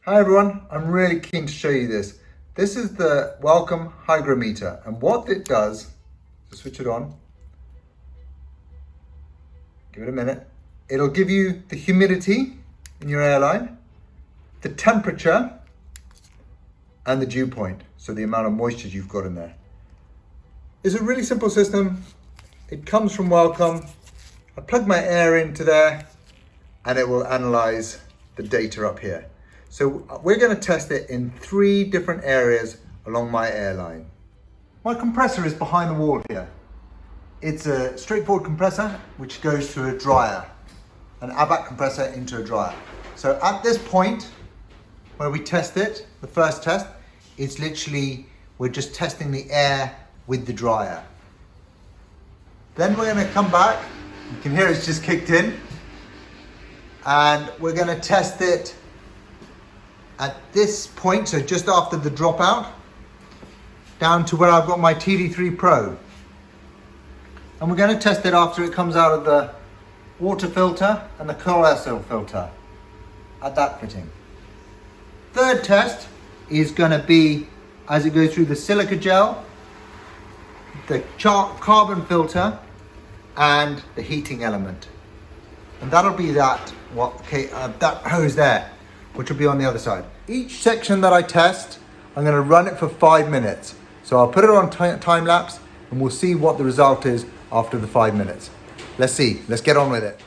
Hi everyone, I'm really keen to show you this. This is the Walcom hygrometer, and what it does, to switch it on, give it a minute, it'll give you the humidity in your airline, the temperature, and the dew point, so the amount of moisture you've got in there. It's a really simple system. It comes from Walcom. I plug my air into there and it will analyze the data up here. So we're going to test it in 3 different areas along my airline. My compressor is behind the wall here. It's a straightforward compressor which goes to a dryer, an ABAC compressor into a dryer. So at this point where we test it, the first test, it's literally, we're just testing the air with the dryer. Then we're going to come back, you can hear it's just kicked in, and we're going to test it at this point, so just after the dropout, down to where I've got my TD3 Pro. And we're going to test it after it comes out of the water filter and the cold air filter at that fitting. Third test is going to be as it goes through the silica gel, the carbon filter, and the heating element. And that'll be that hose there, which will be on the other side. Each section that I test, I'm going to run it for 5 minutes. So I'll put it on time lapse and we'll see what the result is after the 5 minutes. Let's see, let's get on with it.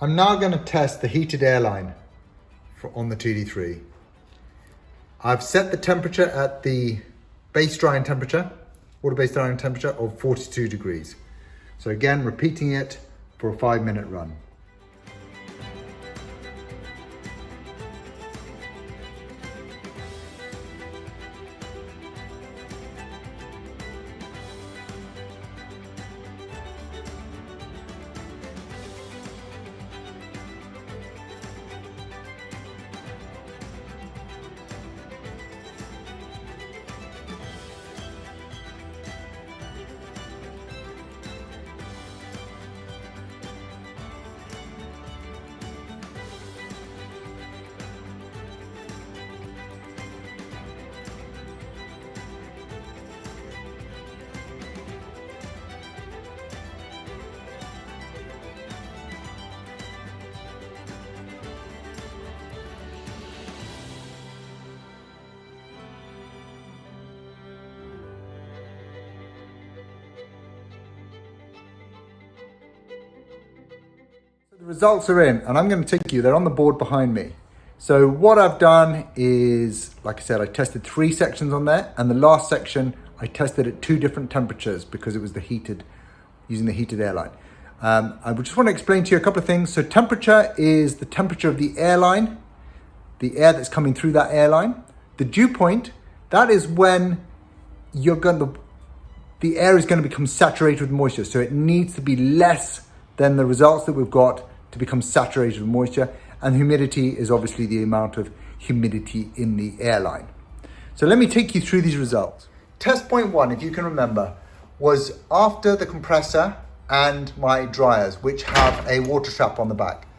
I'm now going to test the heated airline on the TD3. I've set the temperature at the base drying temperature, water-based drying temperature of 42 degrees. So again, repeating it for a 5-minute run. The results are in, and I'm going to take you, they're on the board behind me. So what I've done is, like I said, I tested 3 sections on there, and the last section I tested at 2 different temperatures because it was using the heated airline. I just want to explain to you a couple of things. So temperature is the temperature of the airline, the air that's coming through that airline. The dew point, that is when the air is going to become saturated with moisture. So it needs to be less than the results that we've got to become saturated with moisture, and humidity is obviously the amount of humidity in the airline. So let me take you through these results. Test point 1, if you can remember, was after the compressor and my dryers, which have a water trap on the back.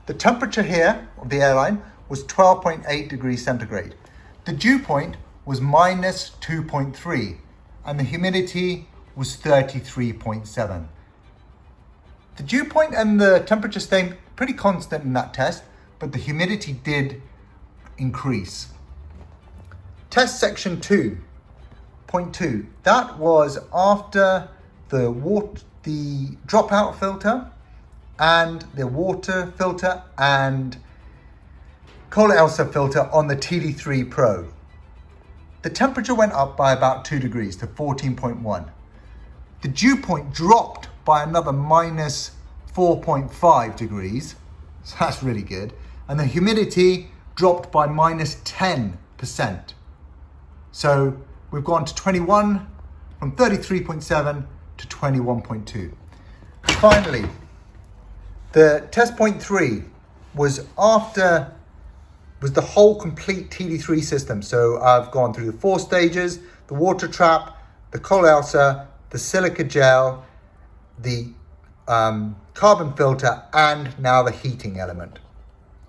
The temperature here of the airline was 12.8 degrees centigrade. The dew point was minus 2.3 and the humidity was 33.7. The dew point and the temperature stayed pretty constant in that test, but the humidity did increase. Test section 2.2. That was after the dropout filter and the water filter and cold Elsa filter on the TD3 Pro. The temperature went up by about 2 degrees to 14.1. The dew point dropped by another minus 4.5 degrees. So that's really good. And the humidity dropped by minus 10%. So we've gone to 21 from 33.7 to 21.2. Finally, the test point 3 was the whole complete TD3 system. So I've gone through the 4 stages, the water trap, the cold Elsa, the silica gel, the carbon filter, and now the heating element.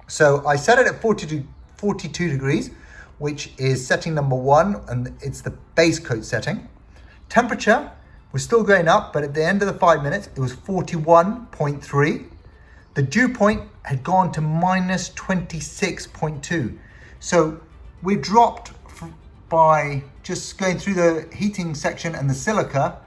So I set it at 42 degrees, which is setting number 1, and it's the base coat setting. Temperature was still going up, but at the end of the 5 minutes, it was 41.3. The dew point had gone to minus 26.2. So we dropped by just going through the heating section and the silica,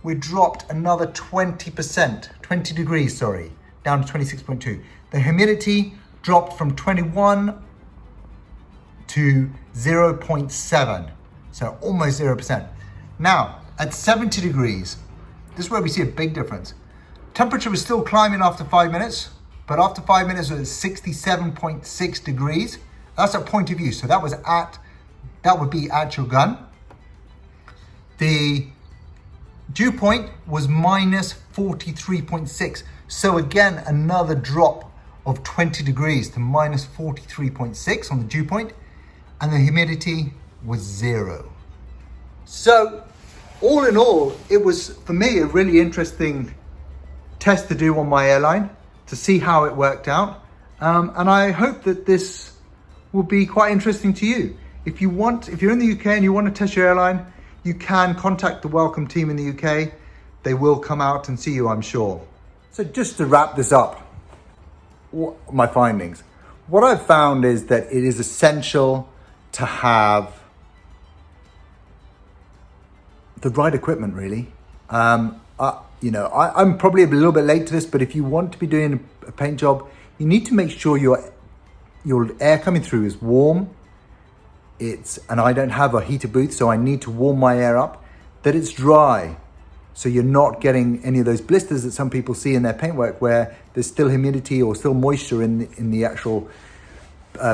we dropped another 20%, 20 degrees, sorry, down to 26.2. The humidity dropped from 21 to 0.7, so almost 0%. Now, at 70 degrees, this is where we see a big difference. Temperature was still climbing after 5 minutes, but after 5 minutes it was 67.6 degrees. That's a point of view, so that would be at your gun. The dew point was minus 43.6. So again, another drop of 20 degrees to minus 43.6 on the dew point, and the humidity was 0. So all in all, it was, for me, a really interesting test to do on my airline to see how it worked out. And I hope that this will be quite interesting to you. If you're in the UK and you want to test your airline, you can contact the Walcom team in the UK. They will come out and see you, I'm sure. So just to wrap this up, my findings. What I've found is that it is essential to have the right equipment, really. I'm probably a little bit late to this, but if you want to be doing a paint job, you need to make sure your air coming through is warm. And I don't have a heater booth, so I need to warm my air up, that it's dry. So you're not getting any of those blisters that some people see in their paintwork where there's still humidity or still moisture in the actual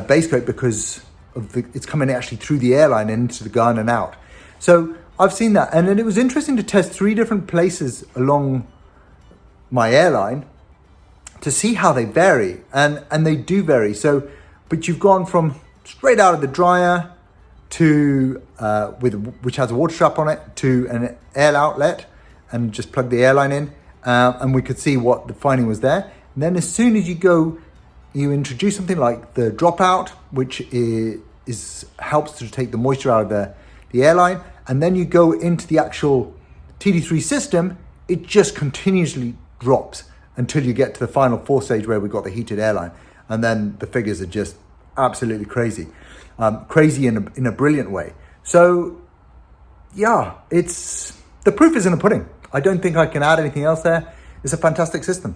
base coat because it's coming actually through the airline into the gun and out. So I've seen that. And then it was interesting to test 3 different places along my airline to see how they vary. And they do vary. So, but you've gone from straight out of the dryer to which has a water trap on it, to an air outlet, and just plug the airline in, and we could see what the finding was there. And then as soon as you introduce something like the dropout, which helps to take the moisture out of the airline, and then you go into the actual TD3 system, it just continuously drops until you get to the final 4th stage where we've got the heated airline, and then the figures are just absolutely crazy. Crazy in a brilliant way. So yeah, the proof is in the pudding. I don't think I can add anything else there. It's a fantastic system.